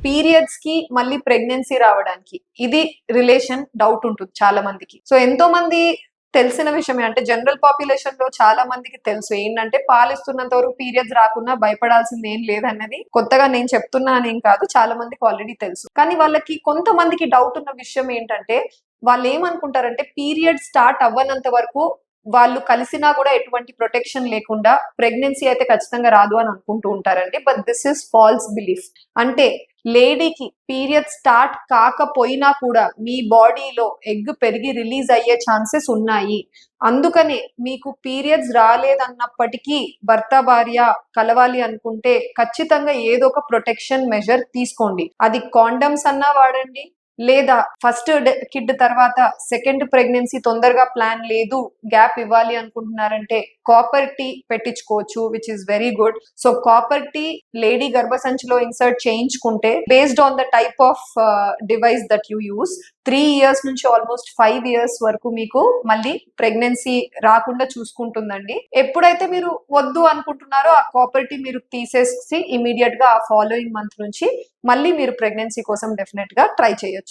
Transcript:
Periods కి మళ్ళీ pregnancy రావడానికి ఇది రిలేషన్ డౌట్ ఉంటుంది చాలా మందికి. సో ఎంతో మంది తెలిసిన విషయమే, అంటే జనరల్ పాపులేషన్ లో చాలా మందికి తెలుసు ఏంటంటే పాలిస్తున్నంత వరకు పీరియడ్స్ రాకున్నా భయపడాల్సింది ఏం లేదన్నది కొత్తగా నేను చెప్తున్నానేం కాదు, చాలా మందికి ఆల్రెడీ తెలుసు. కానీ వాళ్ళకి కొంతమందికి డౌట్ ఉన్న విషయం ఏంటంటే వాళ్ళు ఏమనుకుంటారంటే పీరియడ్ స్టార్ట్ అవ్వనంత వరకు వాళ్ళు కలిసినా కూడా ఎటువంటి ప్రొటెక్షన్ లేకుండా ప్రెగ్నెన్సీ అయితే ఖచ్చితంగా రాదు అని అనుకుంటూ ఉంటారండి. But this is false belief. అంటే లేడీకి పీరియడ్ స్టార్ట్ కాకపోయినా కూడా మీ బాడీలో ఎగ్ పెరిగి రిలీజ్ అయ్యే ఛాన్సెస్ ఉన్నాయి. అందుకనే మీకు పీరియడ్స్ రాలేదన్నప్పటికీ భర్త భార్య కలవాలి అనుకుంటే ఖచ్చితంగా ఏదో ఒక ప్రొటెక్షన్ మెజర్ తీసుకోండి. అది కాండమ్స్ అన్నా వాడండి, లేదా ఫస్ట్ కిడ్ తర్వాత సెకండ్ ప్రెగ్నెన్సీ తొందరగా ప్లాన్ లేదు, గ్యాప్ ఇవ్వాలి అనుకుంటున్నారంటే కాపర్ టీ పెట్టించుకోవచ్చు, which is very good. So copper T lady గర్భసంచిలో ఇన్సర్ట్ చేయించుకుంటే based on the type of device that you use 3 years నుంచి ఆల్మోస్ట్ 5 years వరకు మీకు మళ్ళీ ప్రెగ్నెన్సీ రాకుండా చూసుకుంటుందండి. ఎప్పుడైతే మీరు వద్దు అనుకుంటున్నారో ఆ కాపర్ టీ మీరు తీసేసి ఇమీడియట్ గా ఆ ఫాలోయింగ్ మంత్ నుంచి మళ్ళీ మీరు ప్రెగ్నెన్సీ కోసం డెఫినెట్ గా ట్రై చేయొచ్చు.